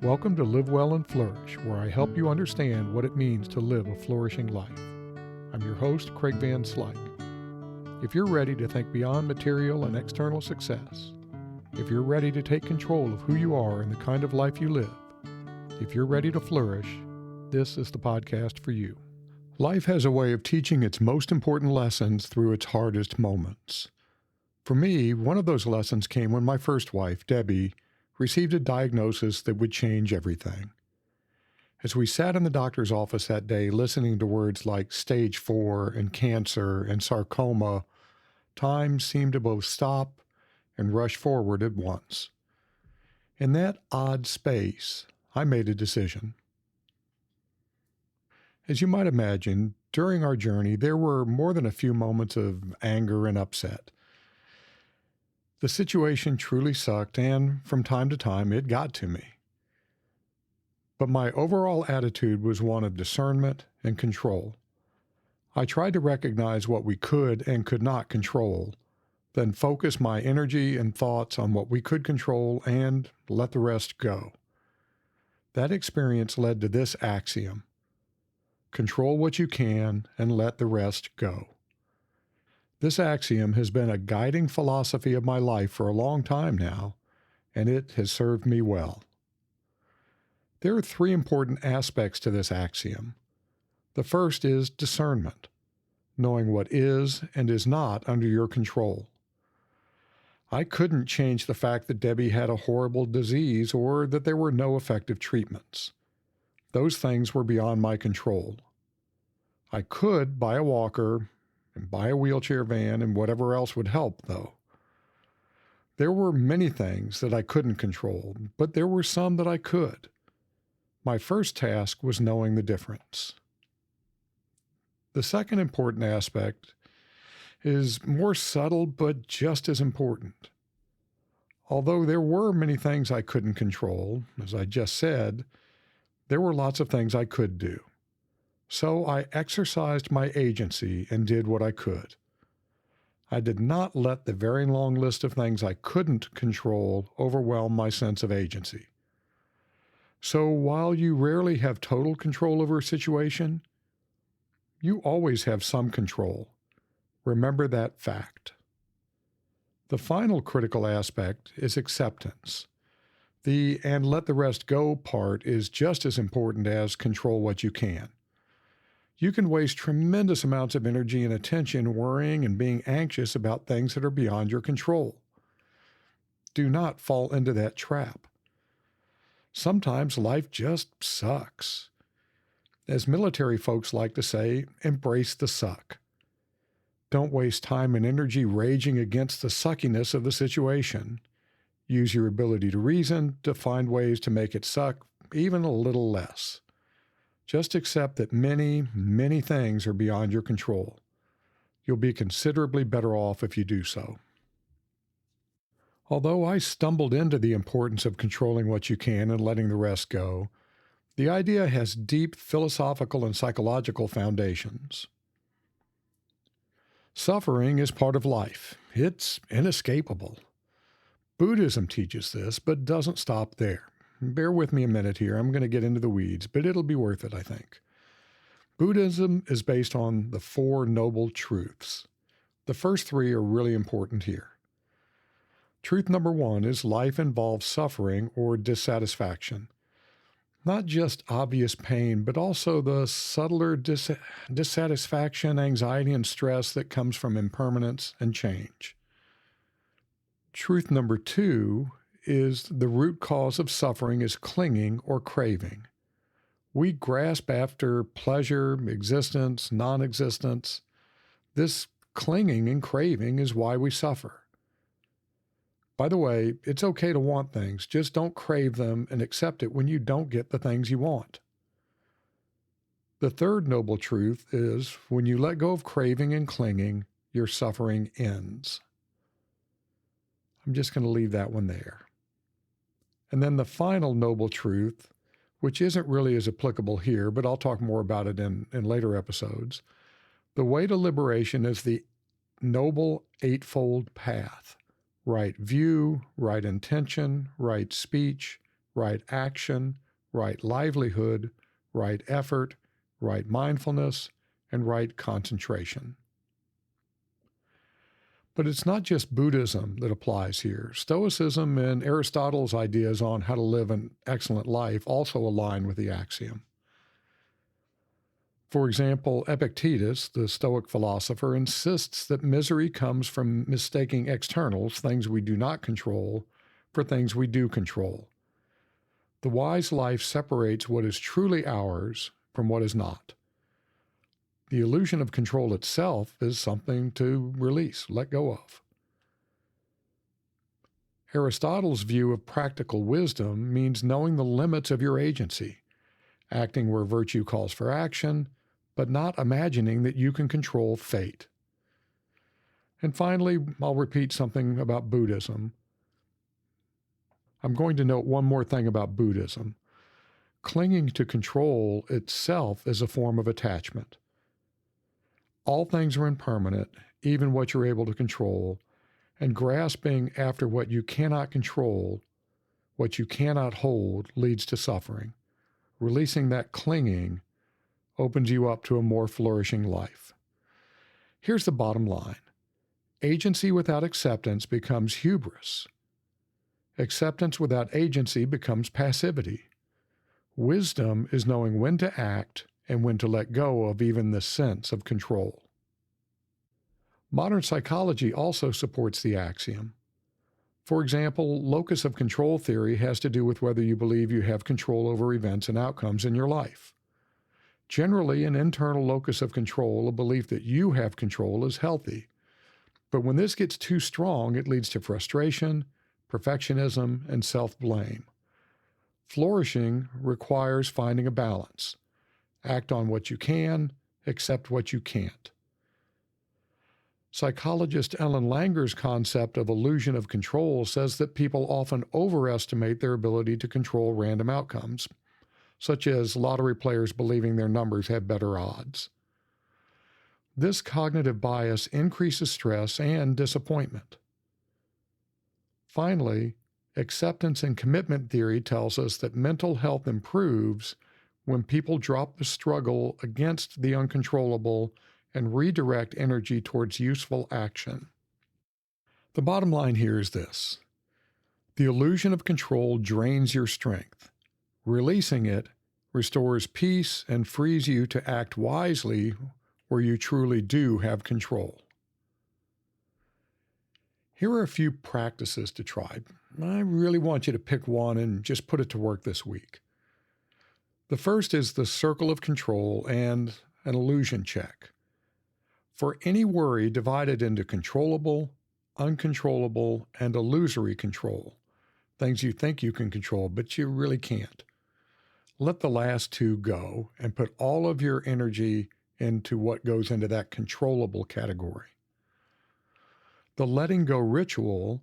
Welcome to Live Well and Flourish, where I help you understand what it means to live a flourishing life. I'm your host, Craig Van Slyke. If you're ready to think beyond material and external success, if you're ready to take control of who you are and the kind of life you live, if you're ready to flourish, this is the podcast for you. Life has a way of teaching its most important lessons through its hardest moments. For me, one of those lessons came when my first wife, Debbie, received a diagnosis that would change everything. As we sat in the doctor's office that day listening to words like stage 4 and cancer and sarcoma, time seemed to both stop and rush forward at once. In that odd space, I made a decision. As you might imagine, during our journey, there were more than a few moments of anger and upset. The situation truly sucked, and from time to time, it got to me. But my overall attitude was one of discernment and control. I tried to recognize what we could and could not control, then focus my energy and thoughts on what we could control and let the rest go. That experience led to this axiom: control what you can and let the rest go. This axiom has been a guiding philosophy of my life for a long time now, and it has served me well. There are 3 important aspects to this axiom. The first is discernment, knowing what is and is not under your control. I couldn't change the fact that Debbie had a horrible disease or that there were no effective treatments. Those things were beyond my control. I could buy a walker and buy a wheelchair van and whatever else would help, though. There were many things that I couldn't control, but there were some that I could. My first task was knowing the difference. The second important aspect is more subtle but just as important. Although there were many things I couldn't control, as I just said, there were lots of things I could do. So I exercised my agency and did what I could. I did not let the very long list of things I couldn't control overwhelm my sense of agency. So while you rarely have total control over a situation, you always have some control. Remember that fact. The final critical aspect is acceptance. The "and let the rest go" part is just as important as control what you can. You can waste tremendous amounts of energy and attention worrying and being anxious about things that are beyond your control. Do not fall into that trap. Sometimes life just sucks. As military folks like to say, embrace the suck. Don't waste time and energy raging against the suckiness of the situation. Use your ability to reason to find ways to make it suck even a little less. Just accept that many, many things are beyond your control. You'll be considerably better off if you do so. Although I stumbled into the importance of controlling what you can and letting the rest go, the idea has deep philosophical and psychological foundations. Suffering is part of life. It's inescapable. Buddhism teaches this, but doesn't stop there. Bear with me a minute here. I'm going to get into the weeds, but it'll be worth it, I think. Buddhism is based on the 4 noble truths. The first 3 are really important here. Truth number 1 is life involves suffering or dissatisfaction. Not just obvious pain, but also the subtler dissatisfaction, anxiety, and stress that comes from impermanence and change. Truth number 2 is the root cause of suffering is clinging or craving. We grasp after pleasure, existence, non-existence. This clinging and craving is why we suffer. By the way, it's okay to want things, just don't crave them and accept it when you don't get the things you want. The third noble truth is when you let go of craving and clinging, your suffering ends. I'm just going to leave that one there. And then the final noble truth, which isn't really as applicable here, but I'll talk more about it in later episodes. The way to liberation is the noble 8-fold path: right view, right intention, right speech, right action, right livelihood, right effort, right mindfulness, and right concentration. But it's not just Buddhism that applies here. Stoicism and Aristotle's ideas on how to live an excellent life also align with the axiom. For example, Epictetus, the Stoic philosopher, insists that misery comes from mistaking externals, things we do not control, for things we do control. The wise life separates what is truly ours from what is not. The illusion of control itself is something to release, let go of. Aristotle's view of practical wisdom means knowing the limits of your agency, acting where virtue calls for action, but not imagining that you can control fate. And finally, I'll repeat something about Buddhism. I'm going to note one more thing about Buddhism. Clinging to control itself is a form of attachment. All things are impermanent, even what you're able to control, and grasping after what you cannot control, what you cannot hold, leads to suffering. Releasing that clinging opens you up to a more flourishing life. Here's the bottom line. Agency without acceptance becomes hubris. Acceptance without agency becomes passivity. Wisdom is knowing when to act and when to let go of even the sense of control. Modern psychology also supports the axiom. For example, locus of control theory has to do with whether you believe you have control over events and outcomes in your life. Generally, an internal locus of control, a belief that you have control, is healthy. But when this gets too strong, it leads to frustration, perfectionism, and self-blame. Flourishing requires finding a balance. Act on what you can, accept what you can't. Psychologist Ellen Langer's concept of illusion of control says that people often overestimate their ability to control random outcomes, such as lottery players believing their numbers have better odds. This cognitive bias increases stress and disappointment. Finally, acceptance and commitment theory tells us that mental health improves when people drop the struggle against the uncontrollable and redirect energy towards useful action. The bottom line here is this. The illusion of control drains your strength. Releasing it restores peace and frees you to act wisely where you truly do have control. Here are a few practices to try. I really want you to pick one and just put it to work this week. The first is the circle of control and an illusion check. For any worry divided into controllable, uncontrollable, and illusory control, things you think you can control, but you really can't. Let the last two go and put all of your energy into what goes into that controllable category. The letting go ritual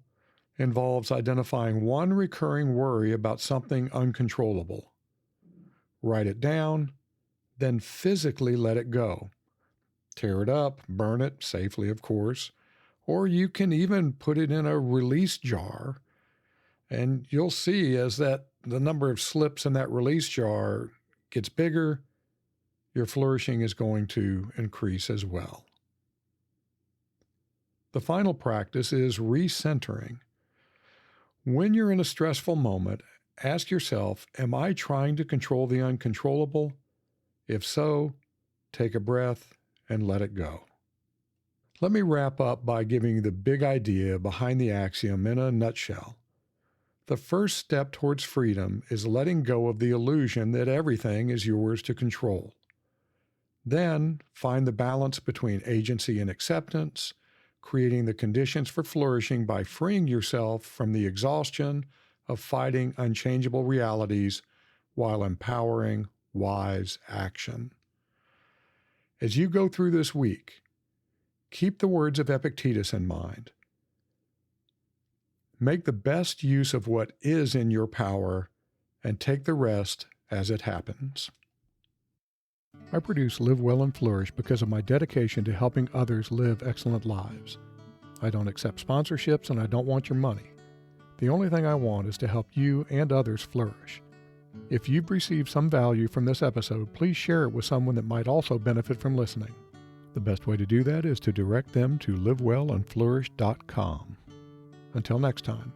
involves identifying one recurring worry about something uncontrollable. Write it down, then physically let it go. Tear it up, burn it safely, of course, or you can even put it in a release jar, and you'll see as the number of slips in that release jar gets bigger, your flourishing is going to increase as well. The final practice is recentering. When you're in a stressful moment, ask yourself, am I trying to control the uncontrollable? If so, take a breath and let it go. Let me wrap up by giving you the big idea behind the axiom in a nutshell. The first step towards freedom is letting go of the illusion that everything is yours to control. Then find the balance between agency and acceptance, creating the conditions for flourishing by freeing yourself from the exhaustion of fighting unchangeable realities while empowering wise action. As you go through this week, keep the words of Epictetus in mind. Make the best use of what is in your power and take the rest as it happens. I produce Live Well and Flourish because of my dedication to helping others live excellent lives. I don't accept sponsorships and I don't want your money. The only thing I want is to help you and others flourish. If you've received some value from this episode, please share it with someone that might also benefit from listening. The best way to do that is to direct them to livewellandflourish.com. Until next time.